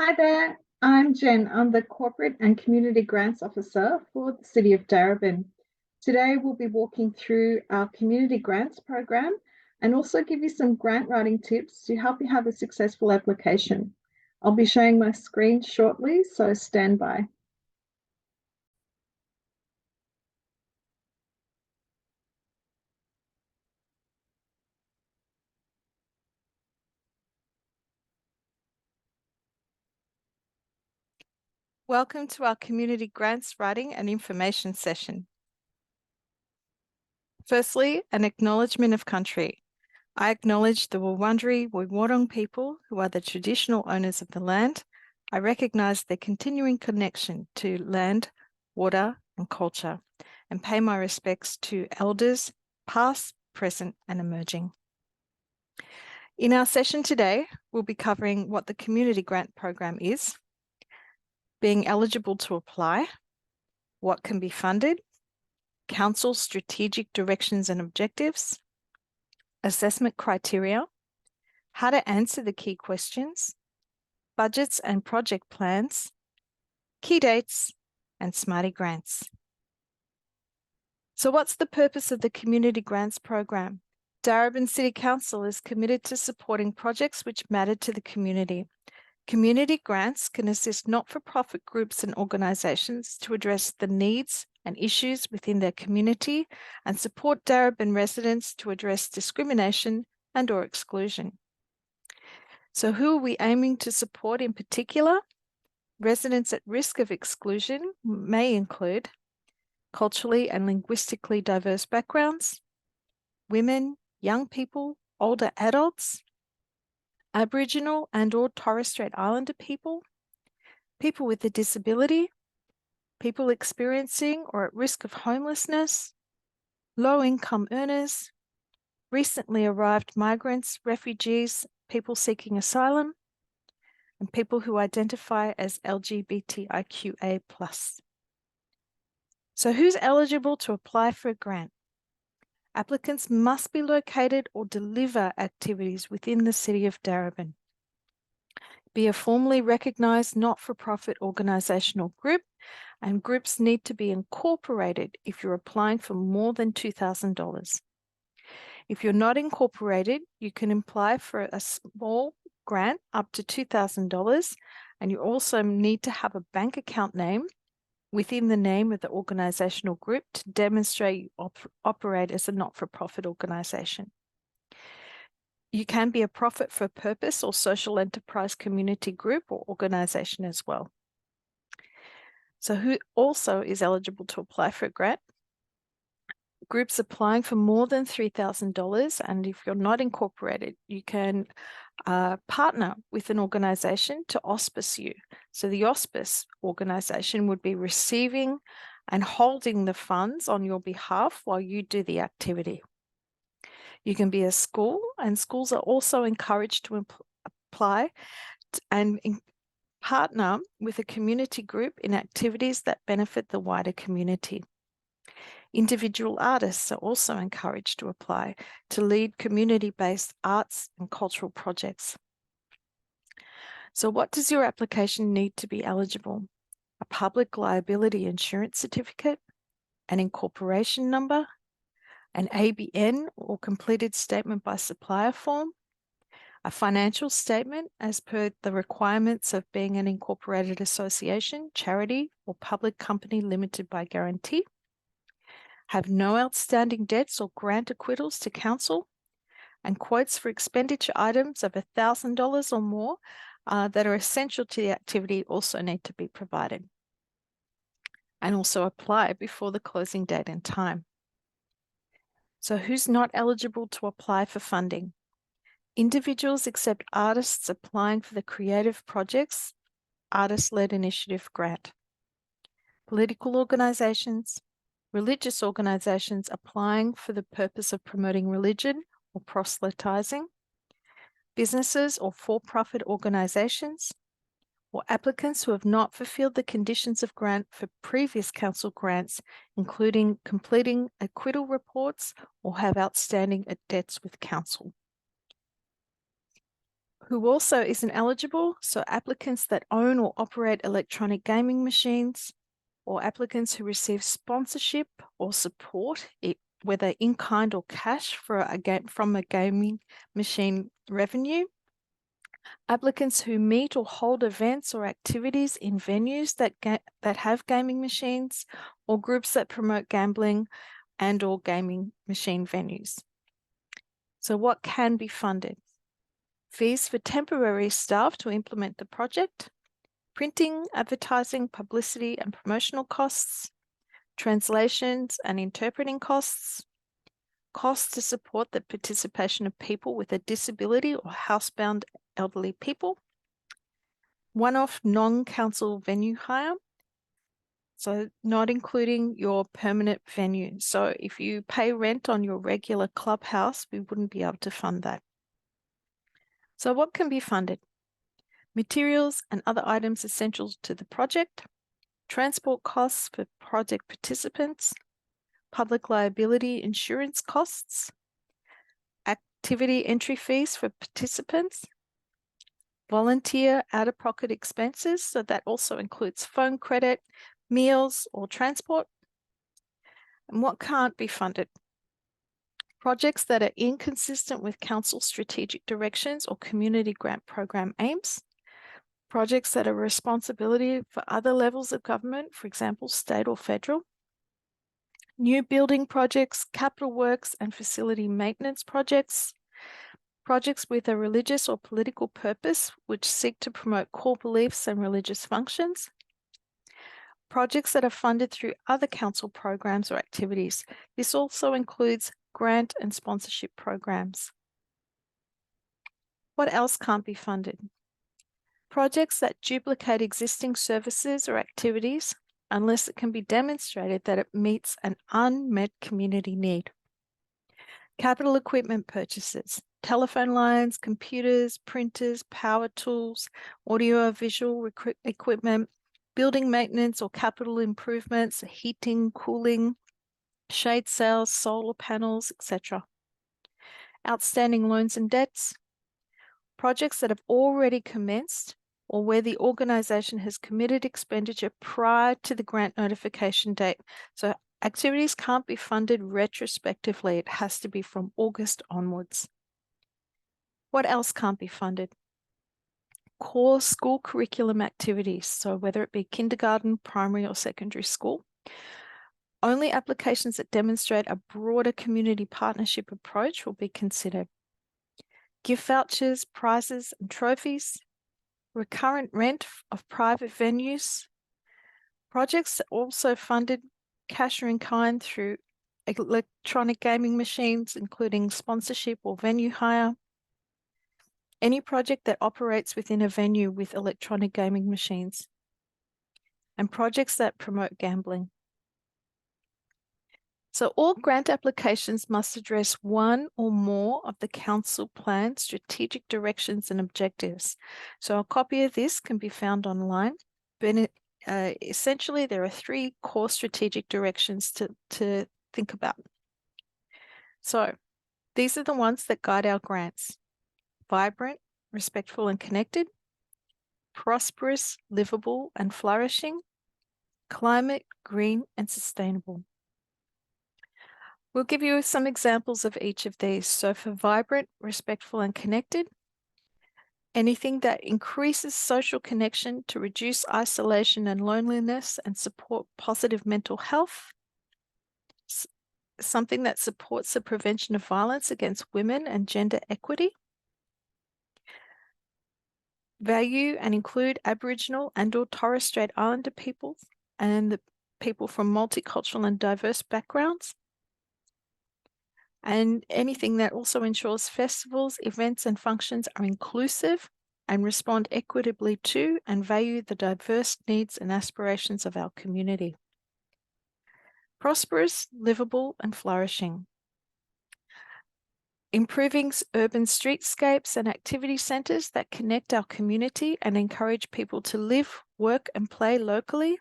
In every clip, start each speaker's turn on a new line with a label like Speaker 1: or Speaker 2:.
Speaker 1: Hi there, I'm Jen. I'm the Corporate and Community Grants Officer for the City of Darebin. Today we'll be walking through our Community Grants program and also give you some grant writing tips to help you have a successful application. I'll be showing my screen shortly, so stand by.
Speaker 2: Welcome to our Community Grants Writing and Information session. Firstly, an acknowledgement of country. I acknowledge the Wurundjeri Woi-wurrung people who are the traditional owners of the land. I recognise their continuing connection to land, water and culture, and pay my respects to elders, past, present and emerging. In our session today, we'll be covering what the Community Grant Program is, being eligible to apply, what can be funded, Council strategic directions and objectives, assessment criteria, how to answer the key questions, budgets and project plans, key dates, and Smarty grants. So what's the purpose of the Community Grants Program? Darebin City Council is committed to supporting projects which matter to the community. Community grants can assist not-for-profit groups and organisations to address the needs and issues within their community and support Darebin residents to address discrimination and/or exclusion. So who are we aiming to support in particular? Residents at risk of exclusion may include culturally and linguistically diverse backgrounds, women, young people, older adults, Aboriginal and/or Torres Strait Islander people, people with a disability, people experiencing or at risk of homelessness, low-income earners, recently arrived migrants, refugees, people seeking asylum, and people who identify as LGBTIQA+. So who's eligible to apply for a grant? Applicants must be located or deliver activities within the City of Darebin. Be a formally recognised not-for-profit organisational group, and groups need to be incorporated if you're applying for more than $2,000. If you're not incorporated, you can apply for a small grant up to $2,000, and you also need to have a bank account name within the name of the organisational group to demonstrate you operate as a not-for-profit organisation. You can be a profit for purpose or social enterprise community group or organisation as well. So who also is eligible to apply for a grant? Groups applying for more than $3,000, and if you're not incorporated, you can partner with an organisation to auspice you. So the auspice organisation would be receiving and holding the funds on your behalf while you do the activity. You can be a school, and schools are also encouraged to apply and partner with a community group in activities that benefit the wider community. Individual artists are also encouraged to apply to lead community-based arts and cultural projects. So what does your application need to be eligible? A public liability insurance certificate, an incorporation number, an ABN or completed statement by supplier form, a financial statement as per the requirements of being an incorporated association, charity, or public company limited by guarantee, have no outstanding debts or grant acquittals to council, and quotes for expenditure items of $1,000 or more that are essential to the activity also need to be provided. And also apply before the closing date and time. So who's not eligible to apply for funding? Individuals except artists applying for the Creative Projects Artist-Led Initiative Grant. Political organisations, religious organisations applying for the purpose of promoting religion or proselytizing, businesses or for-profit organisations, or applicants who have not fulfilled the conditions of grant for previous council grants, including completing acquittal reports or have outstanding debts with council. who also isn't eligible, so applicants that own or operate electronic gaming machines, or applicants who receive sponsorship or support, whether in kind or cash from a gaming machine revenue. Applicants who meet or hold events or activities in venues that have gaming machines, or groups that promote gambling and or gaming machine venues. So what can be funded? Fees for temporary staff to implement the project, printing, advertising, publicity and promotional costs, translations and interpreting costs, costs to support the participation of people with a disability or housebound elderly people, one-off non-council venue hire, so not including your permanent venue. So if you pay rent on your regular clubhouse, we wouldn't be able to fund that. So what can be funded? Materials and other items essential to the project, transport costs for project participants, public liability insurance costs, activity entry fees for participants, volunteer out-of-pocket expenses, so that also includes phone credit, meals or transport. And what can't be funded? Projects that are inconsistent with council strategic directions or community grant program aims, projects that are responsibility for other levels of government, for example, state or federal, new building projects, capital works and facility maintenance projects, projects with a religious or political purpose which seek to promote core beliefs and religious functions, projects that are funded through other council programs or activities. This also includes grant and sponsorship programs. What else can't be funded? Projects that duplicate existing services or activities unless it can be demonstrated that it meets an unmet community need. Capital equipment purchases, telephone lines, computers, printers, power tools, audio visual equipment, building maintenance or capital improvements, heating, cooling, shade sails, solar panels, etc. Outstanding loans and debts, projects that have already commenced or where the organisation has committed expenditure prior to the grant notification date. So activities can't be funded retrospectively. It has to be from August onwards. What else can't be funded? Core school curriculum activities. So whether it be kindergarten, primary or secondary school. Only applications that demonstrate a broader community partnership approach will be considered. Gift vouchers, prizes and trophies, recurrent rent of private venues, projects also funded cash or in kind through electronic gaming machines, including sponsorship or venue hire, any project that operates within a venue with electronic gaming machines, and projects that promote gambling. So all grant applications must address one or more of the council plan, strategic directions and objectives. So a copy of this can be found online. But essentially, there are three core strategic directions to think about. So these are the ones that guide our grants: vibrant, respectful and connected, prosperous, livable and flourishing, climate, green and sustainable. We'll give you some examples of each of these. So for vibrant, respectful and connected, anything that increases social connection to reduce isolation and loneliness and support positive mental health, something that supports the prevention of violence against women and gender equity, value and include Aboriginal and or Torres Strait Islander peoples and the people from multicultural and diverse backgrounds, and anything that also ensures festivals, events and functions are inclusive and respond equitably to and value the diverse needs and aspirations of our community. Prosperous, livable and flourishing. Improving urban streetscapes and activity centres that connect our community and encourage people to live, work and play locally.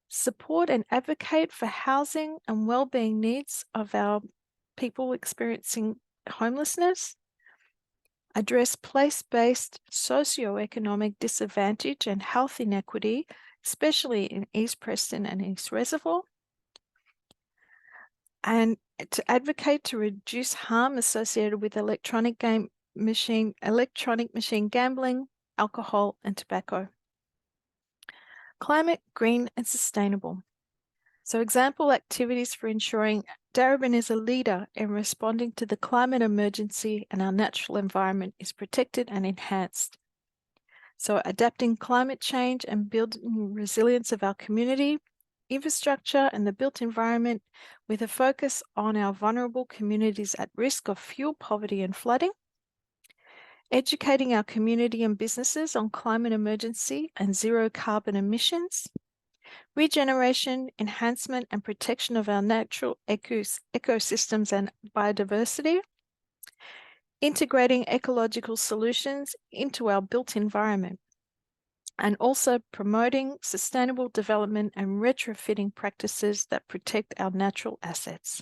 Speaker 2: Support and advocate for housing and wellbeing needs of our people experiencing homelessness. address place-based socioeconomic disadvantage and health inequity, especially in East Preston and East Reservoir, and to advocate to reduce harm associated with electronic machine gambling, alcohol, and tobacco. Climate, green, and sustainable. So example activities for ensuring Darebin is a leader in responding to the climate emergency and our natural environment is protected and enhanced. So adapting climate change and building resilience of our community, infrastructure, and the built environment with a focus on our vulnerable communities at risk of fuel poverty and flooding. Educating our community and businesses on climate emergency and zero carbon emissions. Regeneration, enhancement, and protection of our natural ecosystems and biodiversity. Integrating ecological solutions into our built environment. And also promoting sustainable development and retrofitting practices that protect our natural assets.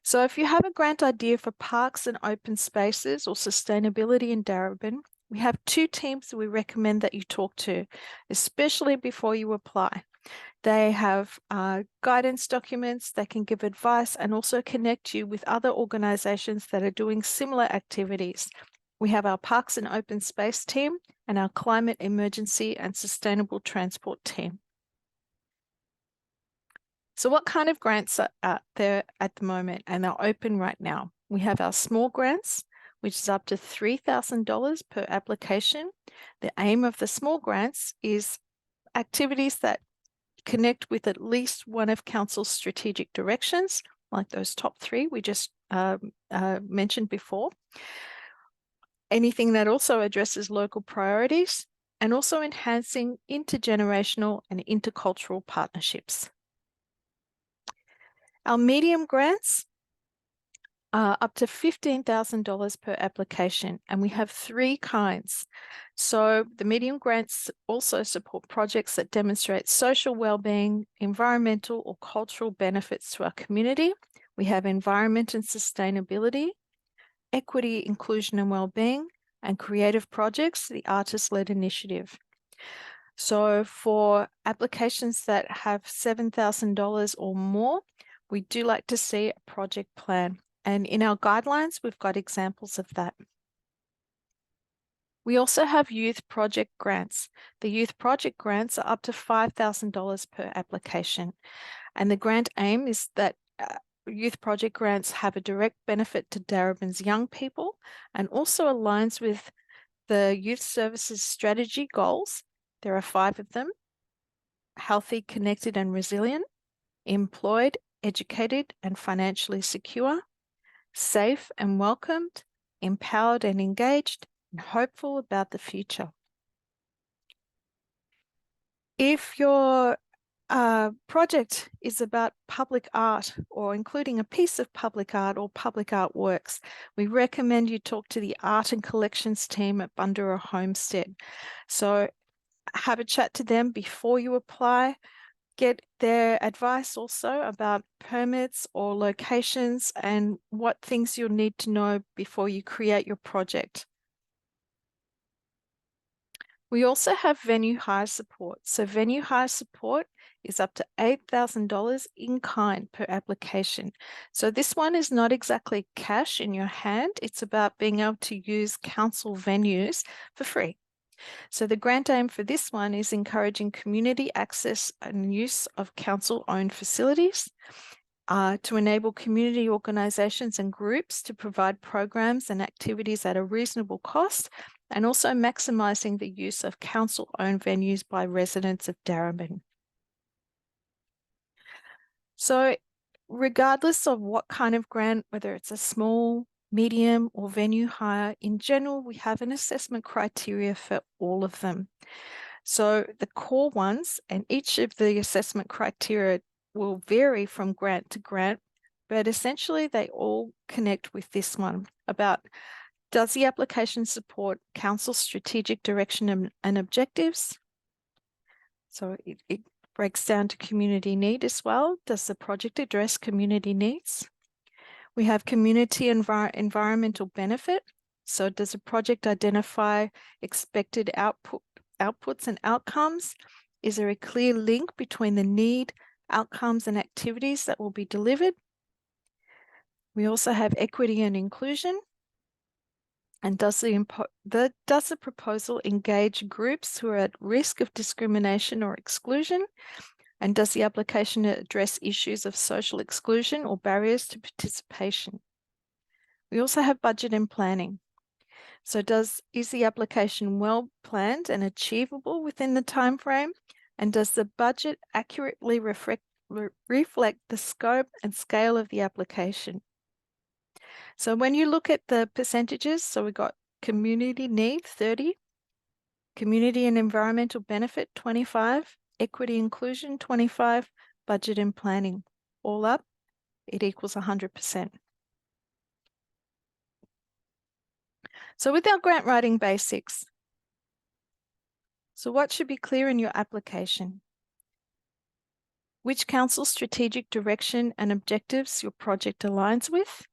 Speaker 2: So if you have a grant idea for parks and open spaces or sustainability in Darebin, we have two teams we recommend that you talk to, especially before you apply. They have guidance documents that can give advice and also connect you with other organizations that are doing similar activities. We have our Parks and Open Space team and our Climate Emergency and Sustainable Transport team. So what kind of grants are out there at the moment and are open right now? We have our small grants, which is up to $3,000 per application. The aim of the small grants is activities that connect with at least one of Council's strategic directions, like those top three we just mentioned before. Anything that also addresses local priorities and also enhancing intergenerational and intercultural partnerships. Our medium grants are up to $15,000 per application, and we have three kinds. So the medium grants also support projects that demonstrate social well-being, environmental or cultural benefits to our community. We have environment and sustainability, equity, inclusion and well-being, and creative projects, the artist-led initiative. So for applications that have $7,000 or more, we do like to see a project plan. And in our guidelines, we've got examples of that. We also have youth project grants. The youth project grants are up to $5,000 per application. And the grant aim is that youth project grants have a direct benefit to Darebin's young people and also aligns with the youth services strategy goals. There are 5 of them: healthy, connected and resilient, employed, educated and financially secure, safe and welcomed, empowered and engaged, and hopeful about the future. If your project is about public art or including a piece of public art or public artworks, we recommend you talk to the Art and Collections team at Bundoora Homestead. So have a chat to them before you apply. Get their advice also about permits or locations and what things you'll need to know before you create your project. We also have venue hire support. So venue hire support is up to $8,000 in kind per application. So this one is not exactly cash in your hand. It's about being able to use council venues for free. So the grant aim for this one is encouraging community access and use of council-owned facilities to enable community organisations and groups to provide programs and activities at a reasonable cost, and also maximising the use of council-owned venues by residents of Darebin. So regardless of what kind of grant, whether it's a small, medium or venue hire, in general, we have an assessment criteria for all of them. So the core ones, and each of the assessment criteria will vary from grant to grant, but essentially they all connect with this one about: does the application support council's strategic direction and objectives? So it breaks down to community need as well. Does the project address community needs? We have community environmental benefit. So does a project identify expected outputs and outcomes? Is there a clear link between the need, outcomes, and activities that will be delivered? We also have equity and inclusion. And does the proposal engage groups who are at risk of discrimination or exclusion? And does the application address issues of social exclusion or barriers to participation? We also have budget and planning. So is the application well planned and achievable within the time frame? And does the budget accurately reflect the scope and scale of the application? So when you look at the percentages, so we've got community need 30, community and environmental benefit 25, equity inclusion 25, budget and planning. All up, it equals 100%. So with our grant writing basics, so what should be clear in your application? Which council strategic direction and objectives your project aligns with?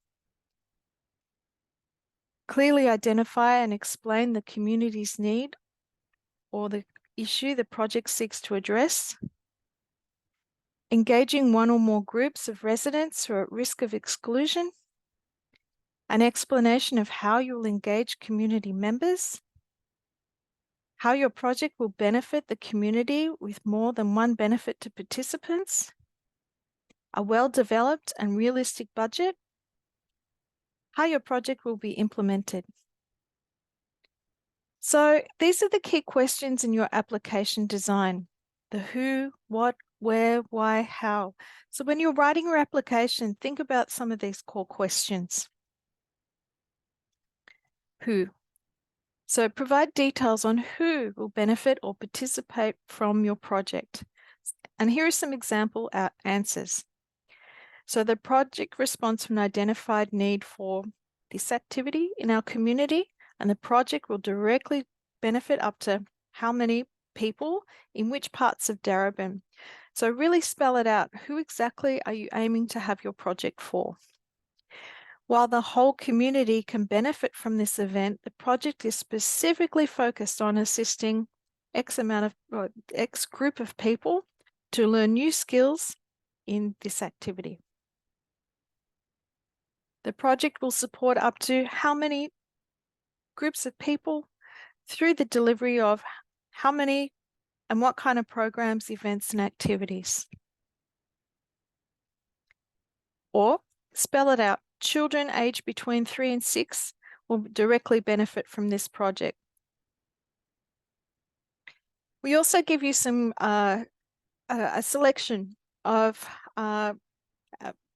Speaker 2: Clearly identify and explain the community's need or the issue the project seeks to address. Engaging one or more groups of residents who are at risk of exclusion. An explanation of how you will engage community members. How your project will benefit the community with more than one benefit to participants. A well-developed and realistic budget. How your project will be implemented. So these are the key questions in your application design. The who, what, where, why, how. So when you're writing your application, think about some of these core questions. Who? So provide details on who will benefit or participate from your project. And here are some example answers. So the project responds to an identified need for this activity in our community, and the project will directly benefit up to how many people in which parts of Darebin. So really spell it out. Who exactly are you aiming to have your project for? While the whole community can benefit from this event, the project is specifically focused on assisting X group of people to learn new skills in this activity. The project will support up to how many groups of people through the delivery of how many and what kind of programs, events, and activities. Or spell it out. Children aged between 3 and 6 will directly benefit from this project. We also give you some a selection of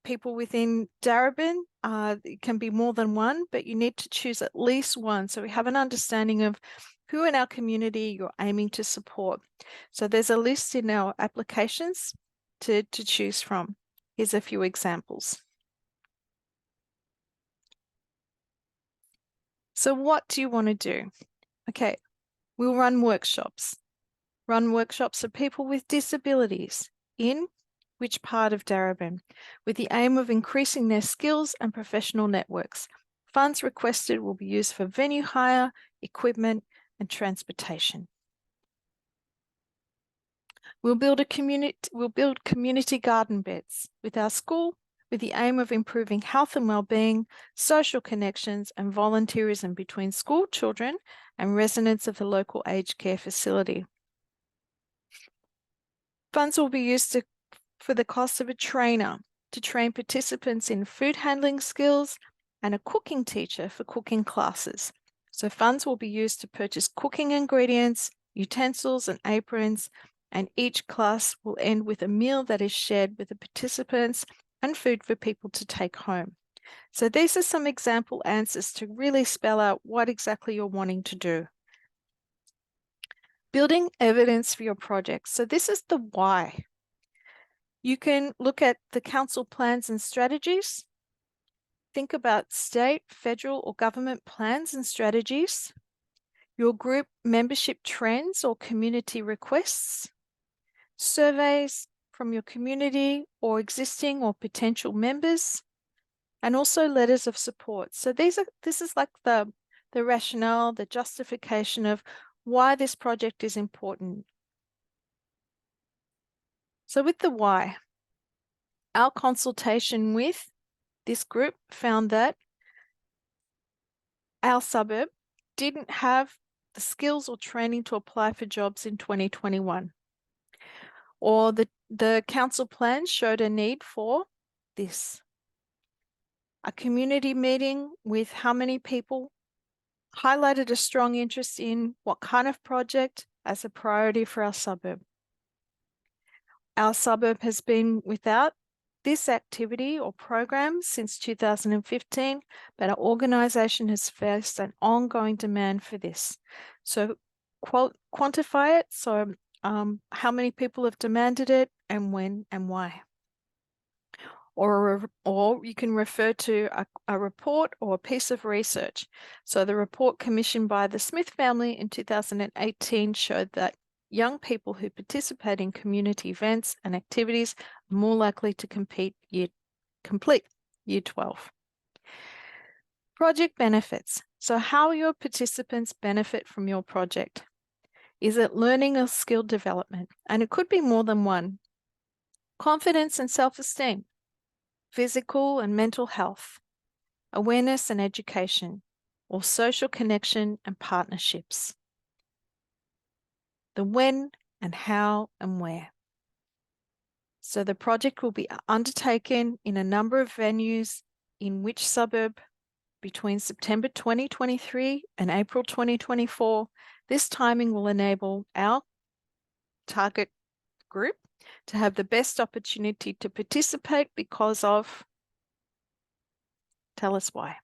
Speaker 2: people within Darebin. It can be more than one, but you need to choose at least one. So we have an understanding of who in our community you're aiming to support. So there's a list in our applications to choose from. Here's a few examples. So what do you want to do? Okay, we'll run workshops. Run workshops for people with disabilities in which part of Darebin, with the aim of increasing their skills and professional networks. Funds requested will be used for venue hire, equipment, and transportation. We'll build community garden beds with our school with the aim of improving health and well-being, social connections, and volunteerism between school children and residents of the local aged care facility. Funds will be used for the cost of a trainer to train participants in food handling skills and a cooking teacher for cooking classes. So funds will be used to purchase cooking ingredients, utensils, and aprons, and each class will end with a meal that is shared with the participants and food for people to take home. So these are some example answers to really spell out what exactly you're wanting to do. Building evidence for your project. So this is the why. You can look at the council plans and strategies. Think about state, federal, or government plans and strategies. Your group membership trends or community requests. Surveys from your community or existing or potential members. And also letters of support. So this is like the the rationale, the justification of why this project is important. So with the why, our consultation with this group found that our suburb didn't have the skills or training to apply for jobs in 2021. Or the council plan showed a need for this. A community meeting with how many people highlighted a strong interest in what kind of project as a priority for our suburb. Our suburb has been without this activity or program since 2015, but our organisation has faced an ongoing demand for this. So quantify it, so how many people have demanded it and when and why. Or you can refer to a report or a piece of research. So the report commissioned by the Smith family in 2018 showed that young people who participate in community events and activities are more likely to complete Year 12. Project benefits. So how your participants benefit from your project. Is it learning or skill development? And it could be more than one. Confidence and self-esteem. Physical and mental health, awareness and education, or social connection and partnerships. The when and how and where. So the project will be undertaken in a number of venues in which suburb between September 2023 and April 2024. This timing will enable our target group to have the best opportunity to participate because of. Tell us why.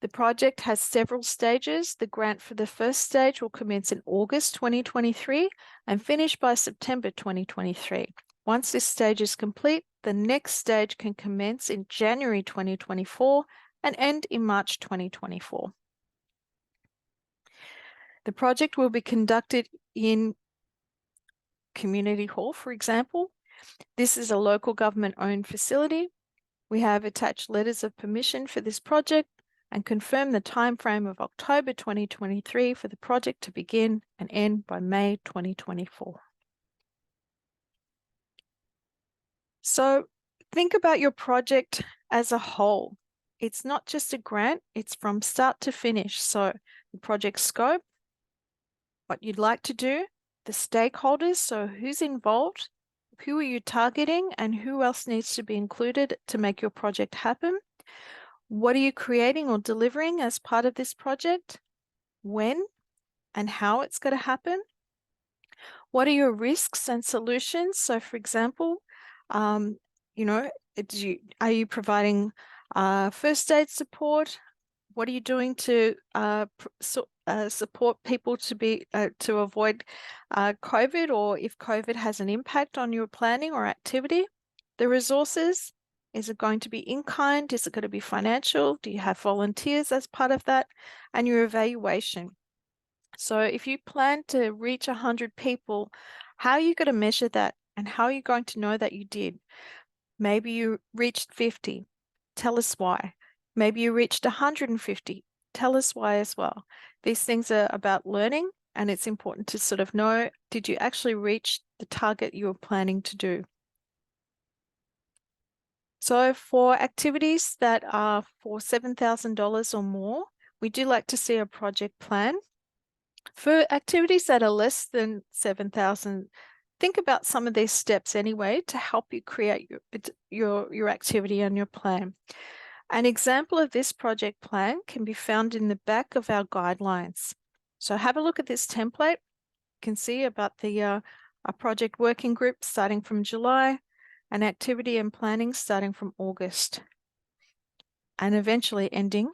Speaker 2: The project has several stages. The grant for the first stage will commence in August 2023 and finish by September 2023. Once this stage is complete, the next stage can commence in January 2024 and end in March 2024. The project will be conducted in Community Hall, for example. This is a local government-owned facility. We have attached letters of permission for this project and confirm the time frame of October 2023 for the project to begin and end by May 2024. So think about your project as a whole. It's not just a grant, it's from start to finish. So the project scope, what you'd like to do, the stakeholders, so who's involved, who are you targeting, and who else needs to be included to make your project happen? What are you creating or delivering as part of this project? When and how it's going to happen? What are your risks and solutions? So for example, are you providing first aid support? What are you doing to support people to avoid COVID, or if COVID has an impact on your planning or activity? The resources, is it going to be in kind? Is it going to be financial? Do you have volunteers as part of that? And your evaluation. So if you plan to reach 100 people, how are you going to measure that? And how are you going to know that you did? Maybe you reached 50. Tell us why. Maybe you reached 150. Tell us why as well. These things are about learning, and it's important to sort of know, did you actually reach the target you were planning to do? So for activities that are for $7,000 or more, we do like to see a project plan. For activities that are less than $7,000, think about some of these steps anyway to help you create your activity and your plan. An example of this project plan can be found in the back of our guidelines. So have a look at this template. You can see about the a project working group starting from July, and activity and planning starting from August, and eventually ending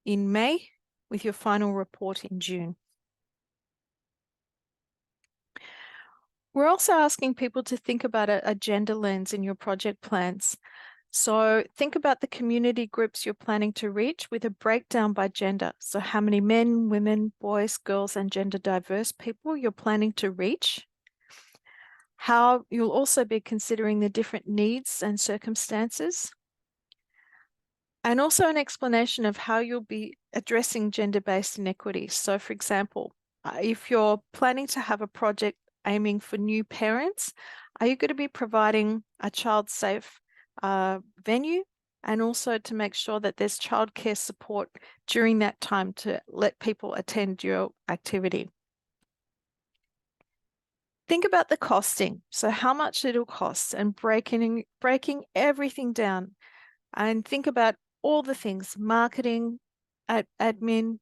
Speaker 2: in May with your final report in June. We're also asking people to think about a gender lens in your project plans. So think about the community groups you're planning to reach with a breakdown by gender. So how many men, women, boys, girls, and gender diverse people you're planning to reach. How you'll also be considering the different needs and circumstances. And also an explanation of how you'll be addressing gender-based inequities. So, for example, if you're planning to have a project aiming for new parents, are you going to be providing a child-safe venue, and also to make sure that there's childcare support during that time to let people attend your activity? Think about the costing. So how much it'll cost, and breaking everything down, and think about all the things: marketing, admin,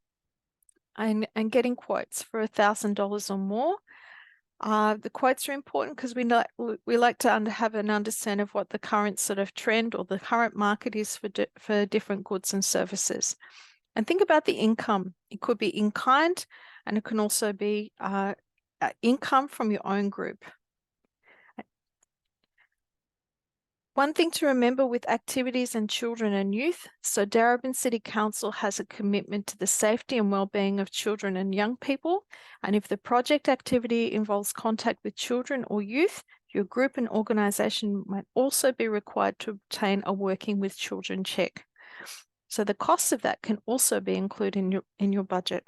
Speaker 2: and getting quotes for $1,000 or more. The quotes are important because we like to have an understanding of what the current sort of trend or the current market is for different goods and services. And think about the income. It could be in kind, and it can also be income from your own group. One thing to remember with activities and children and youth, so Darebin City Council has a commitment to the safety and well-being of children and young people, and if the project activity involves contact with children or youth, your group and organisation might also be required to obtain a Working with Children check. So the costs of that can also be included in your budget.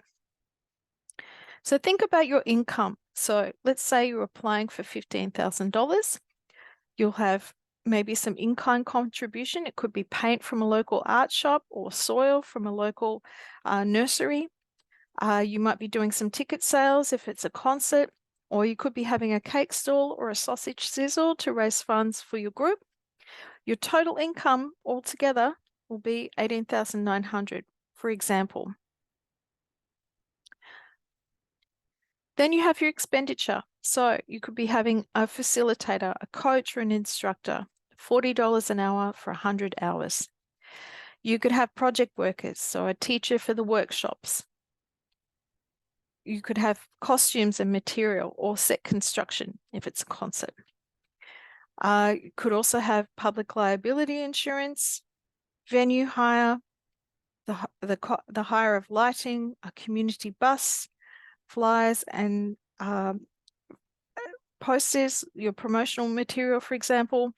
Speaker 2: So think about your income. So let's say you're applying for $15,000. You'll have maybe some in-kind contribution. It could be paint from a local art shop or soil from a local nursery. You might be doing some ticket sales if it's a concert, or you could be having a cake stall or a sausage sizzle to raise funds for your group. Your total income altogether will be $18,900, for example. Then you have your expenditure. So you could be having a facilitator, a coach, or an instructor, $40 an hour for 100 hours. You could have project workers, so a teacher for the workshops. You could have costumes and material, or set construction if it's a concert. You could also have public liability insurance, venue hire, the hire of lighting, a community bus, flyers and posters, your promotional material, for example,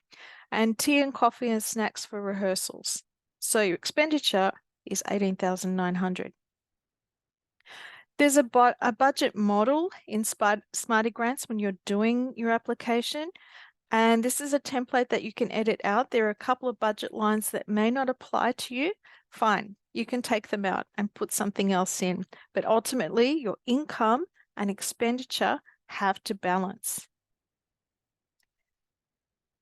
Speaker 2: and tea and coffee and snacks for rehearsals. So your expenditure is $18,900. There's a budget model in Smarty Grants when you're doing your application, and this is a template that you can edit out. There are a couple of budget lines that may not apply to you. Fine, you can take them out and put something else in, but ultimately your income and expenditure have to balance.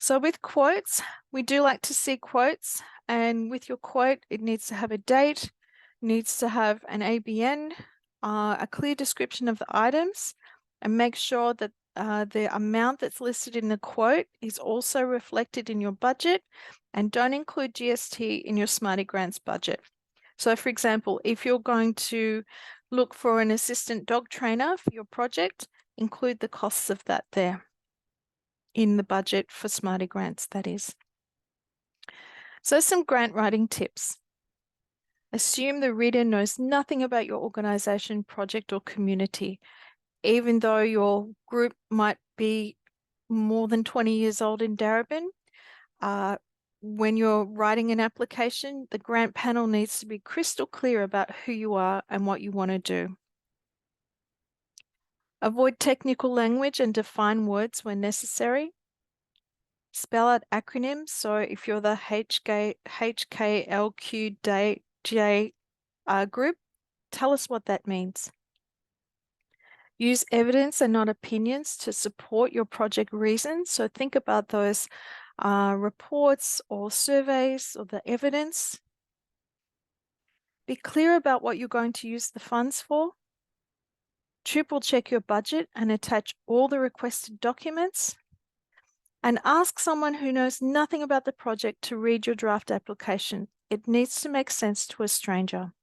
Speaker 2: So with quotes, we do like to see quotes, and with your quote, it needs to have a date, needs to have an ABN, a clear description of the items, and make sure that the amount that's listed in the quote is also reflected in your budget, and don't include GST in your Smarty Grants budget. So for example, if you're going to look for an assistant dog trainer for your project, include the costs of that there in the budget for Smarty Grants, that is. So some grant writing tips. Assume the reader knows nothing about your organisation, project or community. Even though your group might be more than 20 years old in Darebin, when you're writing an application, the grant panel needs to be crystal clear about who you are and what you want to do. Avoid technical language and define words when necessary. Spell out acronyms. So if you're the HKLQJ group, tell us what that means. Use evidence and not opinions to support your project reasons. So think about those reports or surveys or the evidence. Be clear about what you're going to use the funds for. Triple check your budget and attach all the requested documents. And ask someone who knows nothing about the project to read your draft application. It needs to make sense to a stranger.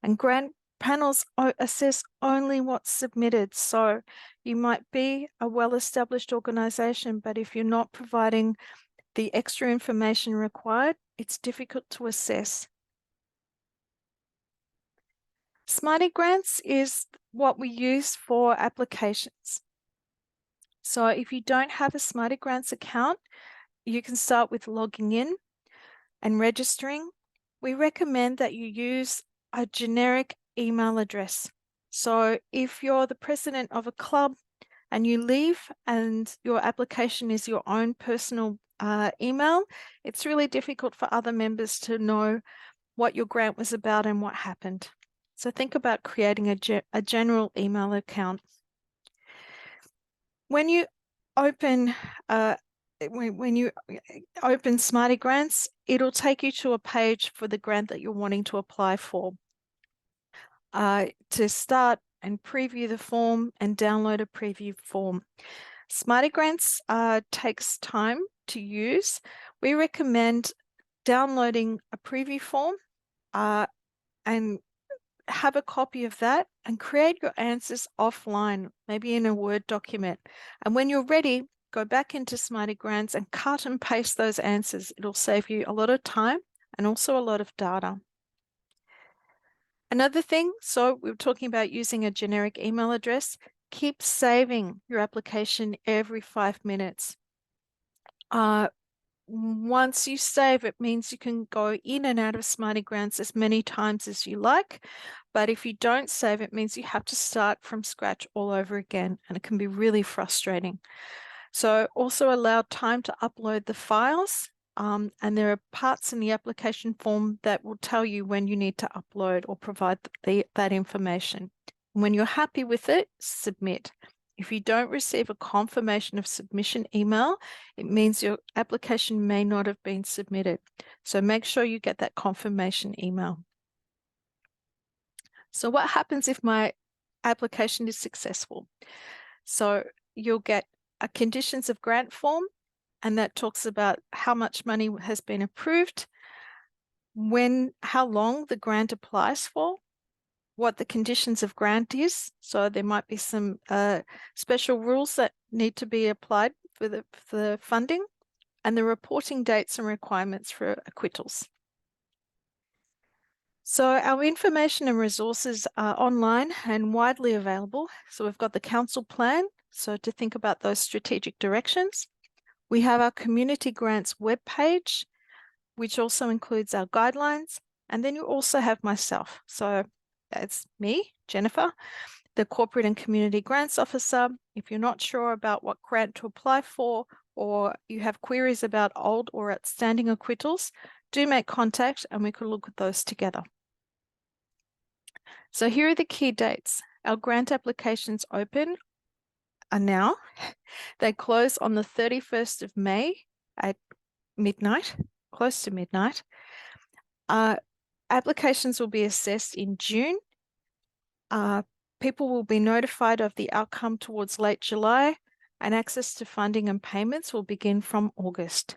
Speaker 2: And grant panels assess only what's submitted. So you might be a well-established organisation, but if you're not providing the extra information required, it's difficult to assess. Smarty Grants is what we use for applications. So if you don't have a Smarty Grants account, you can start with logging in and registering. We recommend that you use a generic email address. So if you're the president of a club and you leave and your application is your own personal email, it's really difficult for other members to know what your grant was about and what happened. So think about creating a general email account. When you open when you open Smarty Grants, it'll take you to a page for the grant that you're wanting to apply for. To start and preview the form and download a preview form. Smarty Grants takes time to use. We recommend downloading a preview form and have a copy of that and create your answers offline, maybe in a Word document. And when you're ready, go back into Smarty Grants and cut and paste those answers. It'll save you a lot of time and also a lot of data. Another thing, so we were talking about using a generic email address. Keep saving your application every 5 minutes. Once you save, it means you can go in and out of Smarty Grants as many times as you like. But if you don't save, it means you have to start from scratch all over again, and it can be really frustrating. So also allow time to upload the files. And there are parts in the application form that will tell you when you need to upload or provide that information. When you're happy with it, submit. If you don't receive a confirmation of submission email, it means your application may not have been submitted. So make sure you get that confirmation email. So what happens if my application is successful? So you'll get a conditions of grant form, and that talks about how much money has been approved, how long the grant applies for, what the conditions of grant is. So there might be some special rules that need to be applied for the funding, and the reporting dates and requirements for acquittals. So our information and resources are online and widely available. So we've got the council plan, so to think about those strategic directions. We have our community grants webpage, which also includes our guidelines. And then you also have myself. So that's me, Jennifer, the Corporate and Community Grants Officer. If you're not sure about what grant to apply for, or you have queries about old or outstanding acquittals, do make contact and we could look at those together. So here are the key dates. Our grant applications open are now. They close on the 31st of May at midnight, close to midnight. Applications will be assessed in June. People will be notified of the outcome towards late July, and access to funding and payments will begin from August.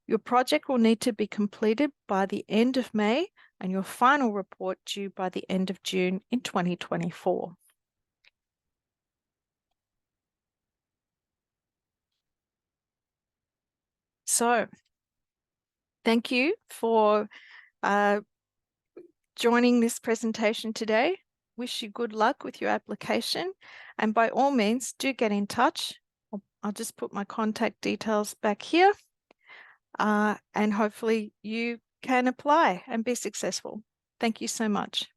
Speaker 2: Your project will need to be completed by the end of May and your final report due by the end of June in 2024. So, thank you for joining this presentation today. Wish you good luck with your application, and by all means, do get in touch. I'll just put my contact details back here, and hopefully you can apply and be successful. Thank you so much.